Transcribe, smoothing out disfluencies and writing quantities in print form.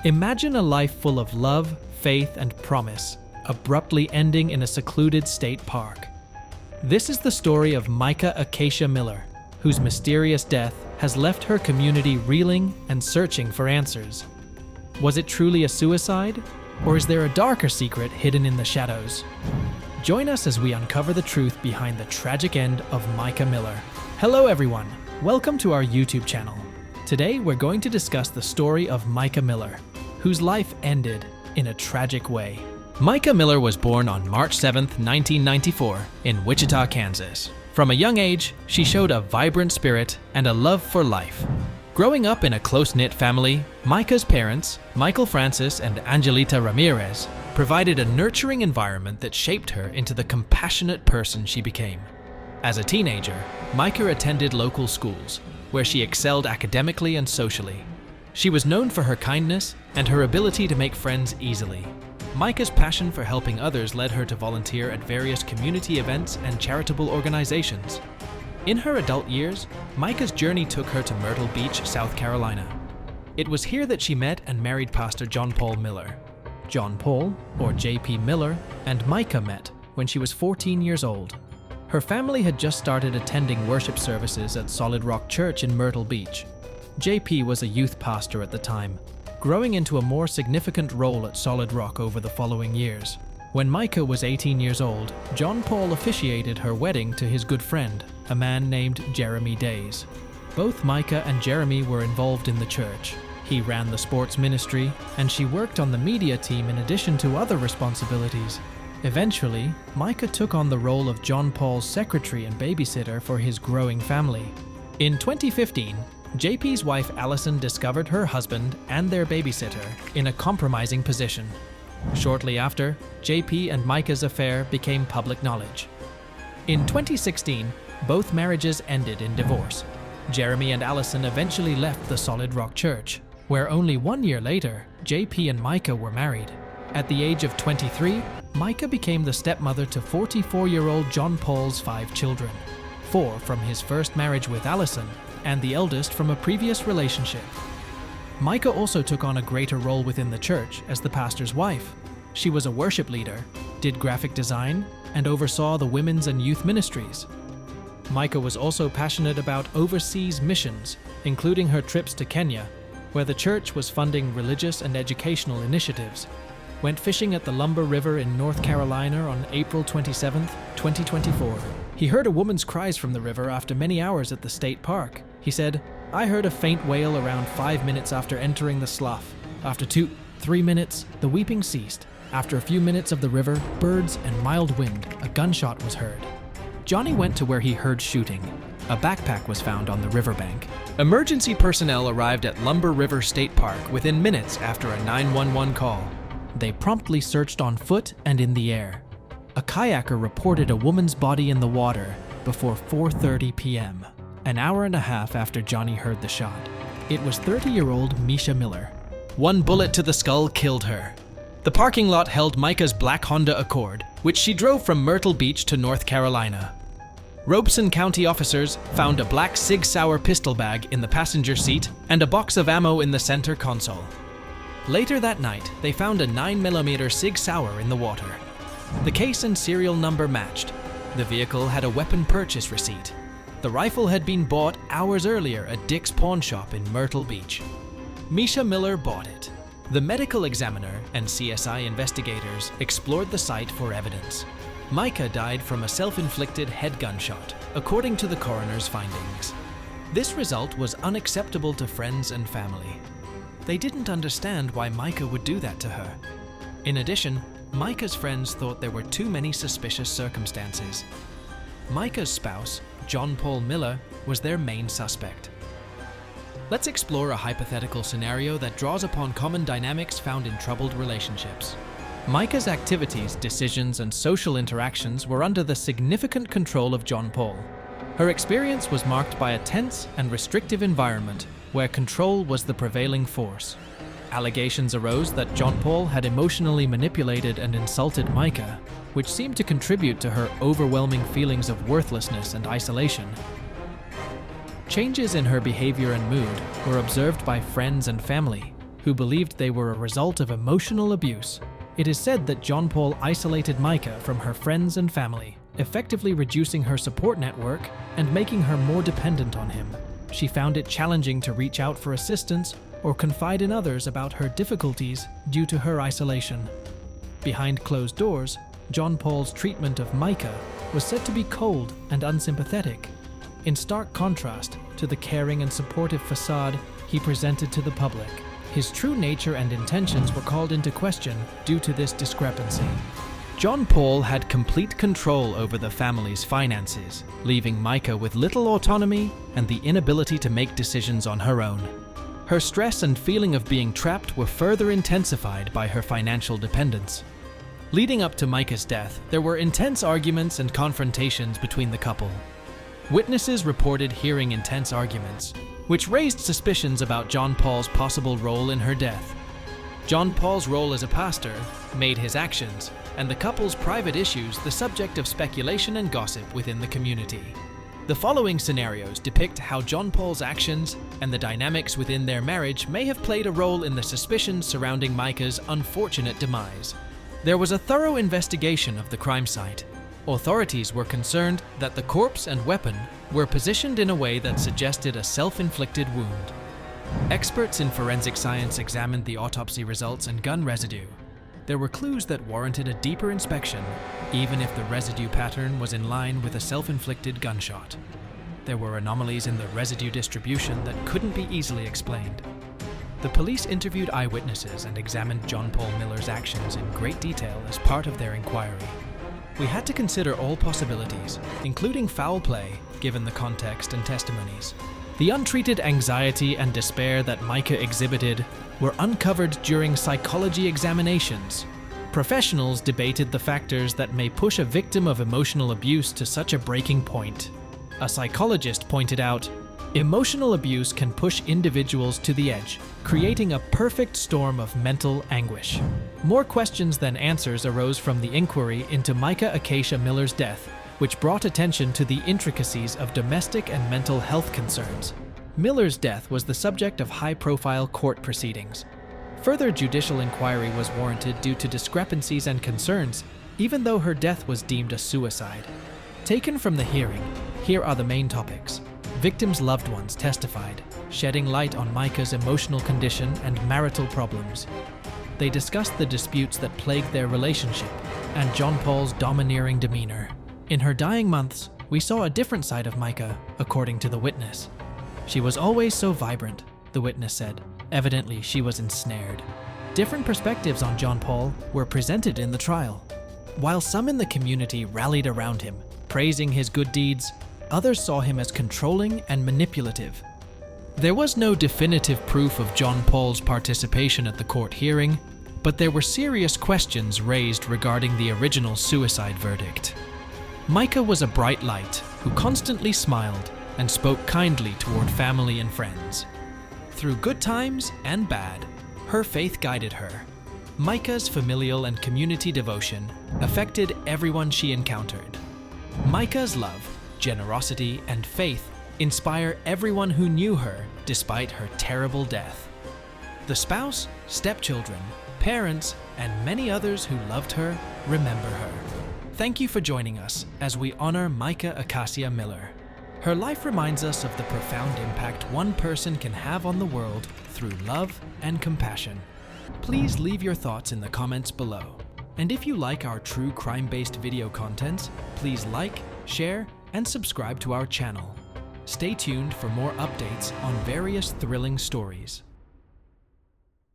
Imagine a life full of love, faith, and promise, abruptly ending in a secluded state park. This is the story of Mica Miller, whose mysterious death has left her community reeling and searching for answers. Was it truly a suicide? Or is there a darker secret hidden in the shadows? Join us as we uncover the truth behind the tragic end of Mica Miller. Hello everyone, welcome to our YouTube channel. Today we're going to discuss the story of Mica Miller, whose life ended in a tragic way. Mica Miller was born on March 7, 1994, in Wichita, Kansas. From a young age, she showed a vibrant spirit and a love for life. Growing up in a close-knit family, Mica's parents, Michael Francis and Angelita Ramirez, provided a nurturing environment that shaped her into the compassionate person she became. As a teenager, Mica attended local schools, where she excelled academically and socially. She was known for her kindness and her ability to make friends easily. Mica's passion for helping others led her to volunteer at various community events and charitable organizations. In her adult years, Mica's journey took her to Myrtle Beach, South Carolina. It was here that she met and married Pastor John Paul Miller. John Paul, or J.P. Miller, and Mica met when she was 14 years old. Her family had just started attending worship services at Solid Rock Church in Myrtle Beach. J.P. was a youth pastor at the time, growing into a more significant role at Solid Rock over the following years. When Mica was 18 years old, John Paul officiated her wedding to his good friend, a man named Jeremy Days. Both Mica and Jeremy were involved in the church. He ran the sports ministry, and she worked on the media team in addition to other responsibilities. Eventually, Mica took on the role of John Paul's secretary and babysitter for his growing family. In 2015, JP's wife Allison discovered her husband and their babysitter in a compromising position. Shortly after, JP and Mica's affair became public knowledge. In 2016, both marriages ended in divorce. Jeremy and Allison eventually left the Solid Rock Church, where only 1 year later, JP and Mica were married. At the age of 23, Mica became the stepmother to 44-year-old John Paul's 5 children, 4 from his first marriage with Allison, and the eldest from a previous relationship. Mica also took on a greater role within the church as the pastor's wife. She was a worship leader, did graphic design, and oversaw the women's and youth ministries. Mica was also passionate about overseas missions, including her trips to Kenya, where the church was funding religious and educational initiatives. Went fishing at the Lumber River in North Carolina on April 27, 2024. He heard a woman's cries from the river after many hours at the state park. He said, "I heard a faint wail around 5 minutes after entering the slough. After 2-3 minutes, the weeping ceased. After a few minutes of the river, birds and mild wind, a gunshot was heard." Johnny went to where he heard shooting. A backpack was found on the riverbank. Emergency personnel arrived at Lumber River State Park within minutes after a 911 call. They promptly searched on foot and in the air. A kayaker reported a woman's body in the water before 4:30 p.m., an hour and a half after Johnny heard the shot. It was 30-year-old Mica Miller. One bullet to the skull killed her. The parking lot held Mica's black Honda Accord, which she drove from Myrtle Beach to North Carolina. Robeson County officers found a black Sig Sauer pistol bag in the passenger seat and a box of ammo in the center console. Later that night, they found a 9mm Sig Sauer in the water. The case and serial number matched. The vehicle had a weapon purchase receipt. The rifle had been bought hours earlier at Dick's Pawn Shop in Myrtle Beach. Mica Miller bought it. The medical examiner and CSI investigators explored the site for evidence. Mica died from a self-inflicted head gunshot, according to the coroner's findings. This result was unacceptable to friends and family. They didn't understand why Mica would do that to her. In addition, Mica's friends thought there were too many suspicious circumstances. Mica's spouse, John Paul Miller, was their main suspect. Let's explore a hypothetical scenario that draws upon common dynamics found in troubled relationships. Mica's activities, decisions, and social interactions were under the significant control of John Paul. Her experience was marked by a tense and restrictive environment where control was the prevailing force. Allegations arose that John Paul had emotionally manipulated and insulted Mica, which seemed to contribute to her overwhelming feelings of worthlessness and isolation. Changes in her behavior and mood were observed by friends and family, who believed they were a result of emotional abuse. It is said that John Paul isolated Mica from her friends and family, effectively reducing her support network and making her more dependent on him. She found it challenging to reach out for assistance or confide in others about her difficulties due to her isolation. Behind closed doors, John Paul's treatment of Mica was said to be cold and unsympathetic, in stark contrast to the caring and supportive facade he presented to the public. His true nature and intentions were called into question due to this discrepancy. John Paul had complete control over the family's finances, leaving Mica with little autonomy and the inability to make decisions on her own. Her stress and feeling of being trapped were further intensified by her financial dependence. Leading up to Mica's death, there were intense arguments and confrontations between the couple. Witnesses reported hearing intense arguments, which raised suspicions about John Paul's possible role in her death. John Paul's role as a pastor made his actions and the couple's private issues the subject of speculation and gossip within the community. The following scenarios depict how John Paul's actions and the dynamics within their marriage may have played a role in the suspicions surrounding Mica's unfortunate demise. There was a thorough investigation of the crime site. Authorities were concerned that the corpse and weapon were positioned in a way that suggested a self-inflicted wound. Experts in forensic science examined the autopsy results and gun residue. There were clues that warranted a deeper inspection, even if the residue pattern was in line with a self-inflicted gunshot. There were anomalies in the residue distribution that couldn't be easily explained. The police interviewed eyewitnesses and examined John Paul Miller's actions in great detail as part of their inquiry. We had to consider all possibilities, including foul play, given the context and testimonies. The untreated anxiety and despair that Mica exhibited were uncovered during psychology examinations. Professionals debated the factors that may push a victim of emotional abuse to such a breaking point. A psychologist pointed out, emotional abuse can push individuals to the edge, creating a perfect storm of mental anguish. More questions than answers arose from the inquiry into Mica Miller's death, which brought attention to the intricacies of domestic and mental health concerns. Miller's death was the subject of high-profile court proceedings. Further judicial inquiry was warranted due to discrepancies and concerns, even though her death was deemed a suicide. Taken from the hearing, here are the main topics. Victims' loved ones testified, shedding light on Mica's emotional condition and marital problems. They discussed the disputes that plagued their relationship and John Paul's domineering demeanor. In her dying months, we saw a different side of Mica, according to the witness. She was always so vibrant, the witness said. Evidently, she was ensnared. Different perspectives on John Paul were presented in the trial. While some in the community rallied around him, praising his good deeds, others saw him as controlling and manipulative. There was no definitive proof of John Paul's participation at the court hearing, but there were serious questions raised regarding the original suicide verdict. Mica was a bright light who constantly smiled and spoke kindly toward family and friends. Through good times and bad, her faith guided her. Mica's familial and community devotion affected everyone she encountered. Mica's love, generosity, and faith inspire everyone who knew her despite her terrible death. The spouse, stepchildren, parents, and many others who loved her remember her. Thank you for joining us as we honor Mica Miller. Her life reminds us of the profound impact one person can have on the world through love and compassion. Please leave your thoughts in the comments below. And if you like our true crime-based video contents, please like, share, and subscribe to our channel. Stay tuned for more updates on various thrilling stories.